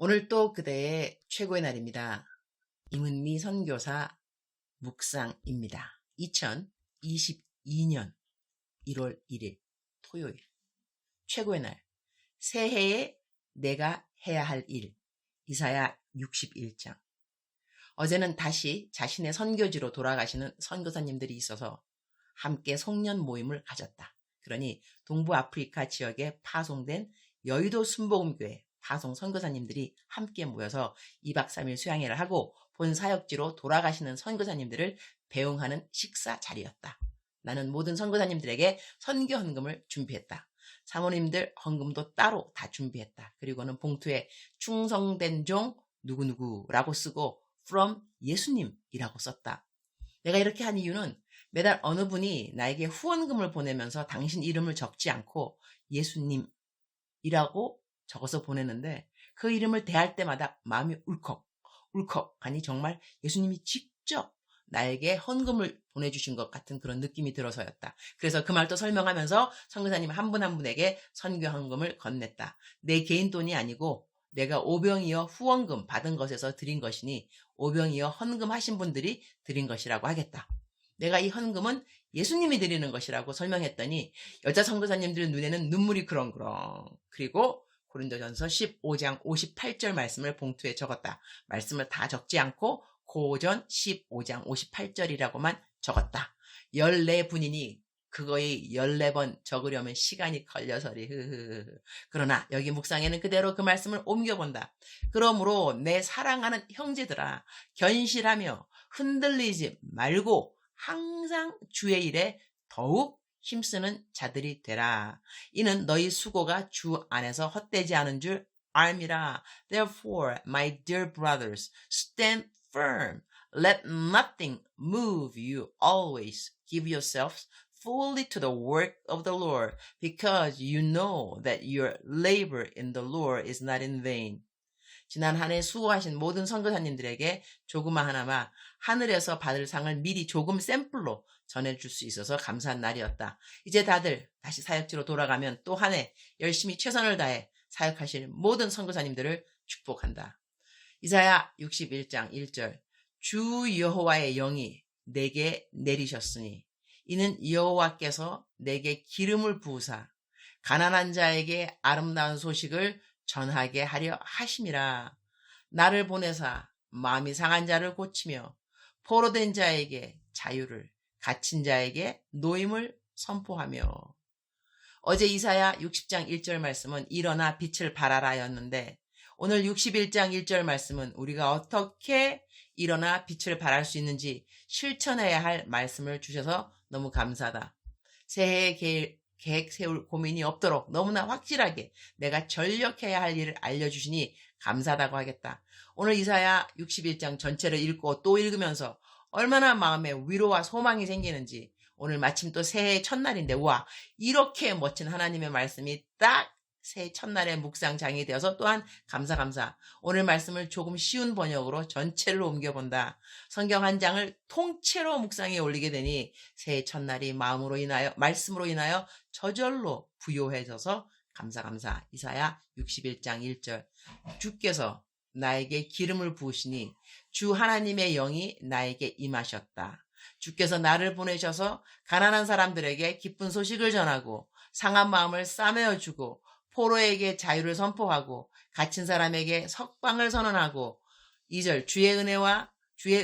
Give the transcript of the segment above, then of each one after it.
오늘 또 그대의 최고의 날입니다. 임은미 선교사 묵상입니다. 2022년 1월 1일 토요일 최고의 날 새해에 내가 해야 할 일 이사야 61장. 어제는 다시 자신의 선교지로 돌아가시는 선교사님들이 있어서 함께 송년 모임을 가졌다. 그러니 동부 아프리카 지역에 파송된 여의도 순복음교회 파송 선교사님들이 함께 모여서 2박 3일 수양회를 하고 본 사역지로 돌아가시는 선교사님들을 배웅하는 식사 자리였다. 나는 모든 선교사님들에게 선교 헌금을 준비했다. 사모님들 헌금도 따로 다 준비했다. 그리고는 봉투에 충성된 종 누구누구라고 쓰고 from 예수님이라고 썼다. 내가 이렇게 한 이유는 매달 어느 분이 나에게 후원금을 보내면서 당신 이름을 적지 않고 예수님이라고 적어서 보내는데 그 이름을 대할 때마다 마음이 울컥하니 정말 예수님이 직접 나에게 헌금을 보내주신 것 같은 그런 느낌이 들어서였다. 그래서 그 말도 설명하면서 선교사님 한 분 한 분에게 선교 헌금을 건넸다. 내 개인 돈이 아니고 내가 오병이어 후원금 받은 것에서 드린 것이니 오병이어 헌금하신 분들이 드린 것이라고 하겠다. 내가 이 헌금은 예수님이 드리는 것이라고 설명했더니 여자 선교사님들 눈에는 눈물이 그렁그렁. 그리고 고린도전서 15장 58절 말씀을 봉투에 적었다. 말씀을 다 적지 않고 고전 15장 58절이라고만 적었다. 14분이니 그거의 14번 적으려면 시간이 걸려서리. 그러나 여기 묵상에는 그대로 그 말씀을 옮겨본다. 그러므로 내 사랑하는 형제들아, 견실하며 흔들리지 말고 항상 주의 일에 더욱 힘쓰는 자들이 되라. 이는 너희 수고가 주 안에서 헛되지 않은 줄 알미라. Therefore, my dear brothers, stand firm. Let nothing move you. Always give yourselves fully to the work of the Lord, because you know that your labor in the Lord is not in vain. 지난 한 해 수고하신 모든 선교사님들에게 조그마하나마 하늘에서 받을 상을 미리 조금 샘플로 전해줄 수 있어서 감사한 날이었다. 이제 다들 다시 사역지로 돌아가면 또 한 해 열심히 최선을 다해 사역하실 모든 선교사님들을 축복한다. 이사야 61장 1절 주 여호와의 영이 내게 내리셨으니 이는 여호와께서 내게 기름을 부으사 가난한 자에게 아름다운 소식을 전하게 하려 하심이라. 나를 보내사 마음이 상한 자를 고치며 포로된 자에게 자유를 갇힌 자에게 노임을 선포하며. 어제 이사야 60장 1절 말씀은 일어나 빛을 발하라 였는데 오늘 61장 1절 말씀은 우리가 어떻게 일어나 빛을 발할 수 있는지 실천해야 할 말씀을 주셔서 너무 감사하다. 새해에 계획 세울 고민이 없도록 너무나 확실하게 내가 전력해야 할 일을 알려주시니 감사하다고 하겠다. 오늘 이사야 61장 전체를 읽고 또 읽으면서 얼마나 마음에 위로와 소망이 생기는지 오늘 마침 또 새해 첫날인데 와 이렇게 멋진 하나님의 말씀이 딱 새해 첫날에 묵상장이 되어서 또한 감사. 오늘 말씀을 조금 쉬운 번역으로 전체를 옮겨본다. 성경 한 장을 통째로 묵상에 올리게 되니 새해 첫날이 마음으로 인하여 말씀으로 인하여 저절로 부요해져서 감사. 이사야 61장 1절 주께서 나에게 기름을 부으시니 주 하나님의 영이 나에게 임하셨다. 주께서 나를 보내셔서 가난한 사람들에게 기쁜 소식을 전하고 상한 마음을 싸매어주고 포로에게 자유를 선포하고 갇힌 사람에게 석방을 선언하고 2절 주의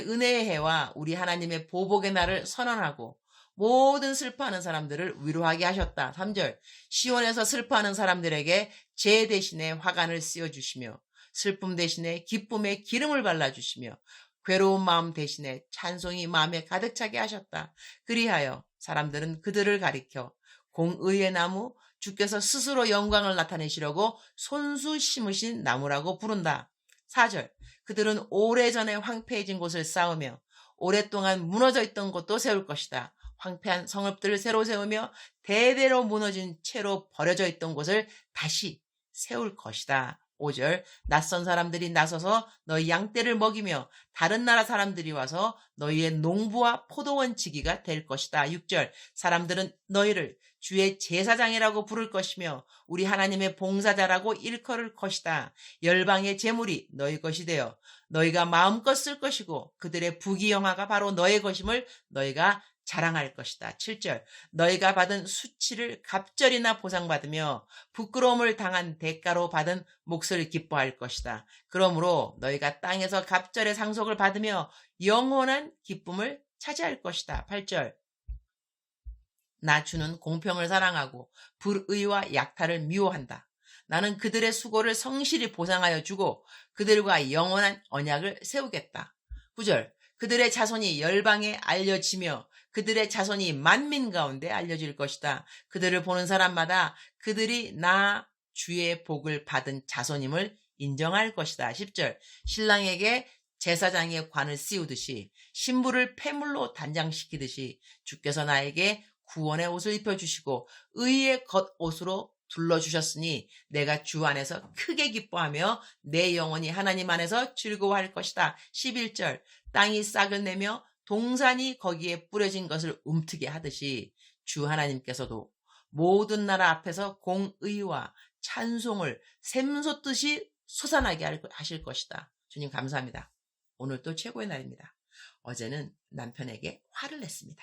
은혜의 해와 우리 하나님의 보복의 날을 선언하고 모든 슬퍼하는 사람들을 위로하게 하셨다. 3절 시온에서 슬퍼하는 사람들에게 제 대신에 화관을 씌워주시며 슬픔 대신에 기쁨의 기름을 발라주시며 괴로운 마음 대신에 찬송이 마음에 가득 차게 하셨다. 그리하여 사람들은 그들을 가리켜 공의의 나무 주께서 스스로 영광을 나타내시려고 손수 심으신 나무라고 부른다. 4절 그들은 오래전에 황폐해진 곳을 쌓으며 오랫동안 무너져 있던 곳도 세울 것이다. 황폐한 성읍들을 새로 세우며 대대로 무너진 채로 버려져 있던 곳을 다시 세울 것이다. 5절 낯선 사람들이 나서서 너희 양떼를 먹이며 다른 나라 사람들이 와서 너희의 농부와 포도원 지기가 될 것이다. 6절 사람들은 너희를 주의 제사장이라고 부를 것이며 우리 하나님의 봉사자라고 일컬을 것이다. 열방의 재물이 너희 것이 되어 너희가 마음껏 쓸 것이고 그들의 부귀영화가 바로 너의 것임을 너희가 자랑할 것이다. 7절 너희가 받은 수치를 갑절이나 보상받으며 부끄러움을 당한 대가로 받은 몫을 기뻐할 것이다. 그러므로 너희가 땅에서 갑절의 상속을 받으며 영원한 기쁨을 차지할 것이다. 8절 나 주는 공평을 사랑하고 불의와 약탈을 미워한다. 나는 그들의 수고를 성실히 보상하여 주고 그들과 영원한 언약을 세우겠다. 9절 그들의 자손이 열방에 알려지며 그들의 자손이 만민 가운데 알려질 것이다. 그들을 보는 사람마다 그들이 나 주의 복을 받은 자손임을 인정할 것이다. 10절 신랑에게 제사장의 관을 씌우듯이 신부를 폐물로 단장시키듯이 주께서 나에게 구원의 옷을 입혀주시고 의의 겉옷으로 둘러주셨으니 내가 주 안에서 크게 기뻐하며 내 영혼이 하나님 안에서 즐거워할 것이다. 11절 땅이 싹을 내며 동산이 거기에 뿌려진 것을 움트게 하듯이 주 하나님께서도 모든 나라 앞에서 공의와 찬송을 샘솟듯이 솟아나게 하실 것이다. 주님 감사합니다. 오늘 또 최고의 날입니다. 어제는 남편에게 화를 냈습니다.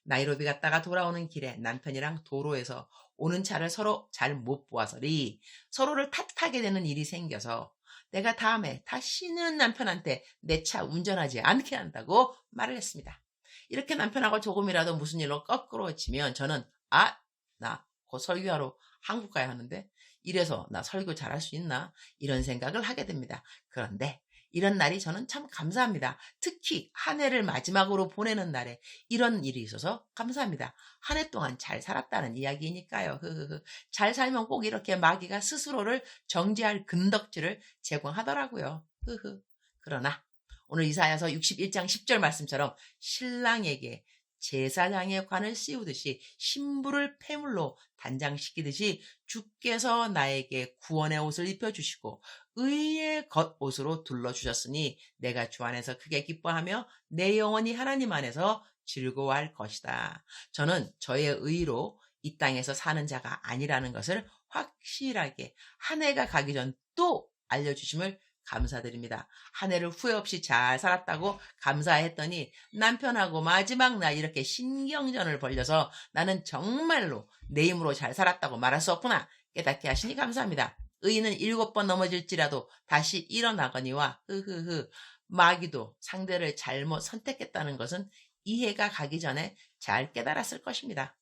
나이로비 갔다가 돌아오는 길에 남편이랑 도로에서 오는 차를 서로 잘 못 보아서리 서로를 탓하게 되는 일이 생겨서 내가 다음에 다시는 남편한테 내 차 운전하지 않게 한다고 말을 했습니다. 이렇게 남편하고 조금이라도 무슨 일로 껄끄러워지면 저는 나 곧 설교하러 한국 가야 하는데 이래서 나 설교 잘할 수 있나 이런 생각을 하게 됩니다. 그런데 이런 날이 저는 참 감사합니다. 특히 한 해를 마지막으로 보내는 날에 이런 일이 있어서 감사합니다. 한 해 동안 잘 살았다는 이야기니까요. 잘 살면 꼭 이렇게 마귀가 스스로를 정죄할 근덕지를 제공하더라고요. 그러나 오늘 이사야서 61장 10절 말씀처럼 신랑에게 제사장의 관을 씌우듯이 신부를 폐물로 단장시키듯이 주께서 나에게 구원의 옷을 입혀주시고 의의 겉옷으로 둘러주셨으니 내가 주 안에서 크게 기뻐하며 내 영혼이 하나님 안에서 즐거워할 것이다. 저는 저의 의로 이 땅에서 사는 자가 아니라는 것을 확실하게 한 해가 가기 전 또 알려주심을 감사드립니다. 한 해를 후회 없이 잘 살았다고 감사했더니 남편하고 마지막 날 이렇게 신경전을 벌려서 나는 정말로 내 힘으로 잘 살았다고 말할 수 없구나 깨닫게 하시니 감사합니다. 의인은 7번 넘어질지라도 다시 일어나거니와 마귀도 상대를 잘못 선택했다는 것은 이해가 가기 전에 잘 깨달았을 것입니다.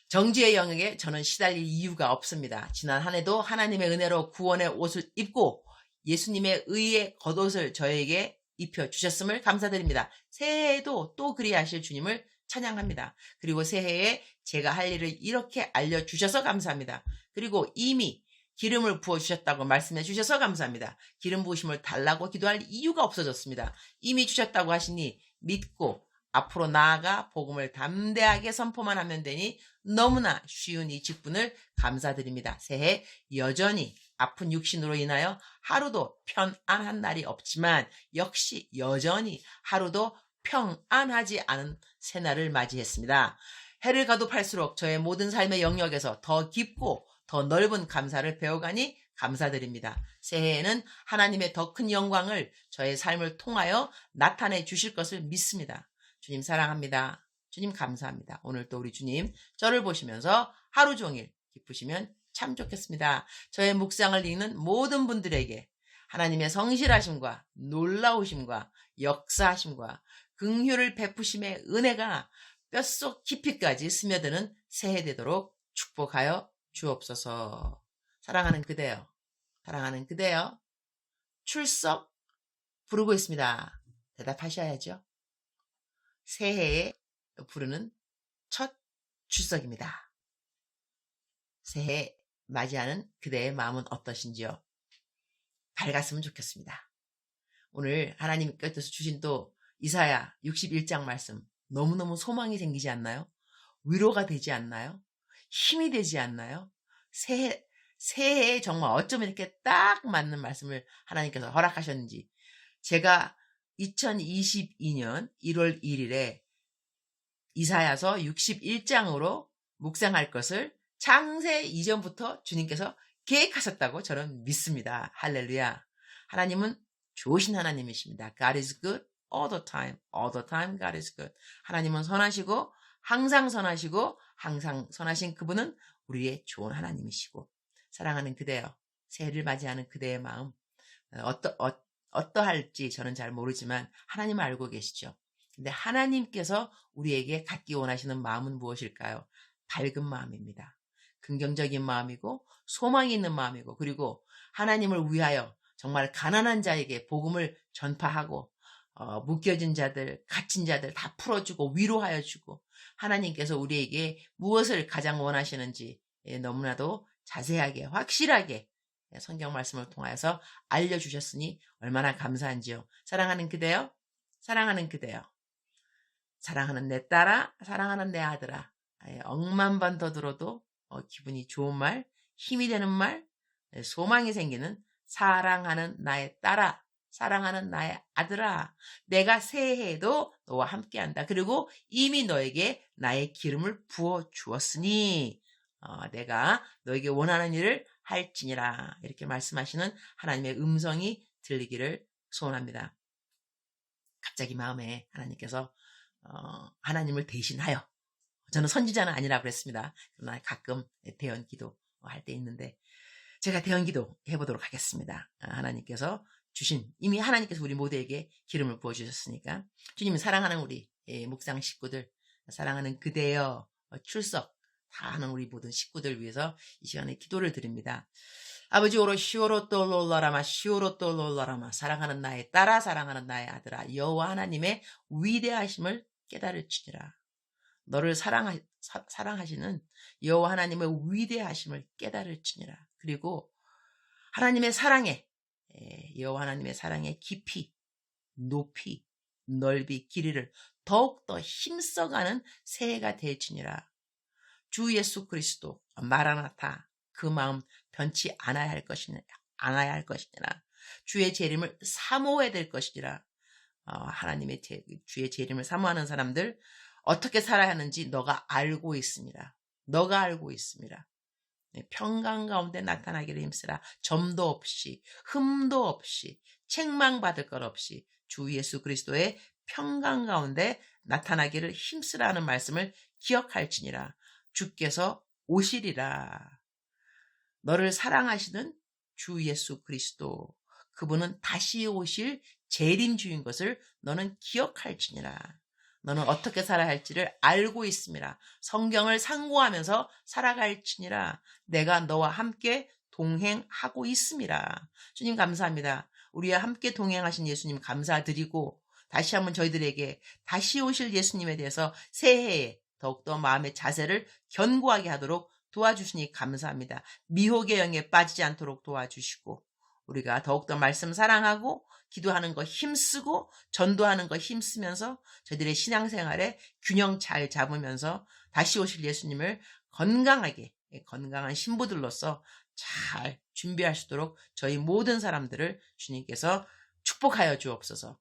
정죄의 영역에 저는 시달릴 이유가 없습니다. 지난 한 해도 하나님의 은혜로 구원의 옷을 입고 예수님의 의의 겉옷을 저에게 입혀주셨음을 감사드립니다. 새해에도 또 그리하실 주님을 찬양합니다. 그리고 새해에 제가 할 일을 이렇게 알려주셔서 감사합니다. 그리고 이미 기름을 부어주셨다고 말씀해 주셔서 감사합니다. 기름 부으심을 달라고 기도할 이유가 없어졌습니다. 이미 주셨다고 하시니 믿고 앞으로 나아가 복음을 담대하게 선포만 하면 되니 너무나 쉬운 이 직분을 감사드립니다. 새해 여전히 아픈 육신으로 인하여 하루도 편안한 날이 없지만 역시 여전히 하루도 평안하지 않은 새날을 맞이했습니다. 해를 거듭할수록 저의 모든 삶의 영역에서 더 깊고 더 넓은 감사를 배워가니 감사드립니다. 새해에는 하나님의 더 큰 영광을 저의 삶을 통하여 나타내 주실 것을 믿습니다. 주님 사랑합니다. 주님 감사합니다. 오늘 또 우리 주님 저를 보시면서 하루 종일 기쁘시면 참 좋겠습니다. 저의 묵상을 읽는 모든 분들에게 하나님의 성실하심과 놀라우심과 역사하심과 긍휼을 베푸심의 은혜가 뼛속 깊이까지 스며드는 새해 되도록 축복하여 주옵소서. 사랑하는 그대여, 사랑하는 그대여, 출석 부르고 있습니다. 대답하셔야죠. 새해에 부르는 첫 출석입니다. 새해 맞이하는 그대의 마음은 어떠신지요? 밝았으면 좋겠습니다. 오늘 하나님께서 주신 또 이사야 61장 말씀 너무너무 소망이 생기지 않나요? 위로가 되지 않나요? 힘이 되지 않나요? 새해 새해에 정말 어쩌면 이렇게 딱 맞는 말씀을 하나님께서 허락하셨는지, 제가 2022년 1월 1일에 이사야서 61장으로 묵상할 것을 창세 이전부터 주님께서 계획하셨다고 저는 믿습니다. 할렐루야. 하나님은 좋으신 하나님이십니다. God is good all the time. All the time God is good. 하나님은 선하시고 항상 선하시고 항상 선하신 그분은 우리의 좋은 하나님이시고, 사랑하는 그대여, 새해를 맞이하는 그대의 마음 어떠할지 저는 잘 모르지만 하나님은 알고 계시죠. 근데 하나님께서 우리에게 갖기 원하시는 마음은 무엇일까요? 밝은 마음입니다. 긍정적인 마음이고 소망이 있는 마음이고, 그리고 하나님을 위하여 정말 가난한 자에게 복음을 전파하고 묶여진 자들, 갇힌 자들 다 풀어주고 위로하여 주고, 하나님께서 우리에게 무엇을 가장 원하시는지 너무나도 자세하게 확실하게 성경 말씀을 통하여서 알려주셨으니 얼마나 감사한지요. 사랑하는 그대여, 사랑하는 그대여, 사랑하는 내 딸아, 사랑하는 내 아들아, 억만 번 더 들어도 기분이 좋은 말, 힘이 되는 말, 소망이 생기는 사랑하는 나의 딸아, 사랑하는 나의 아들아, 내가 새해에도 너와 함께한다. 그리고 이미 너에게 나의 기름을 부어 주었으니 내가 너에게 원하는 일을 할지니라. 이렇게 말씀하시는 하나님의 음성이 들리기를 소원합니다. 갑자기 마음에 하나님께서 하나님을 대신하여, 저는 선지자는 아니라 그랬습니다. 그러나 가끔 대언 기도 할 때 있는데 제가 대언 기도 해보도록 하겠습니다. 하나님께서 주신, 이미 하나님께서 우리 모두에게 기름을 부어주셨으니까, 주님이 사랑하는 우리 묵상 식구들, 사랑하는 그대여 출석 다 하는 우리 모든 식구들 위해서 이 시간에 기도를 드립니다. 아버지, 오로 시오로 또 롤러라마, 시오로 또 롤러라마, 사랑하는 나의 딸아, 사랑하는 나의 아들아, 여호와 하나님의 위대하심을 깨달을지니라. 너를 사랑하시는 여호와 하나님의 위대하심을 깨달을지니라. 그리고 하나님의 사랑에, 여호와 하나님의 사랑의 깊이, 높이, 넓이, 길이를 더욱더 힘써가는 새해가 될지니라. 주 예수 그리스도 마라나타, 그 마음 변치 않아야 할 것이니라. 주의 재림을 사모해야 될 것이니라. 하나님의 주의 재림을 사모하는 사람들 어떻게 살아야 하는지 너가 알고 있습니다. 너가 알고 있습니다. 평강 가운데 나타나기를 힘쓰라. 점도 없이, 흠도 없이, 책망받을 것 없이 주 예수 그리스도의 평강 가운데 나타나기를 힘쓰라는 말씀을 기억할지니라. 주께서 오시리라. 너를 사랑하시는 주 예수 그리스도, 그분은 다시 오실 재림주인 것을 너는 기억할지니라. 너는 어떻게 살아야 할지를 알고 있습니다. 성경을 상고하면서 살아갈지니라. 내가 너와 함께 동행하고 있습니다. 주님 감사합니다. 우리와 함께 동행하신 예수님 감사드리고, 다시 한번 저희들에게 다시 오실 예수님에 대해서 새해에 더욱더 마음의 자세를 견고하게 하도록 도와주시니 감사합니다. 미혹의 영에 빠지지 않도록 도와주시고, 우리가 더욱더 말씀 사랑하고 기도하는 거 힘쓰고 전도하는 거 힘쓰면서 저희들의 신앙생활에 균형 잘 잡으면서 다시 오실 예수님을 건강하게, 건강한 신부들로서 잘 준비할 수 있도록 저희 모든 사람들을 주님께서 축복하여 주옵소서.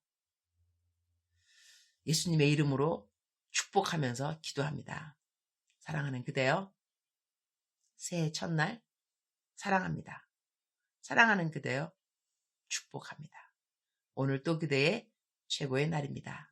예수님의 이름으로 축복하면서 기도합니다. 사랑하는 그대여, 새해 첫날 사랑합니다. 사랑하는 그대여, 축복합니다. 오늘 또 그대의 최고의 날입니다.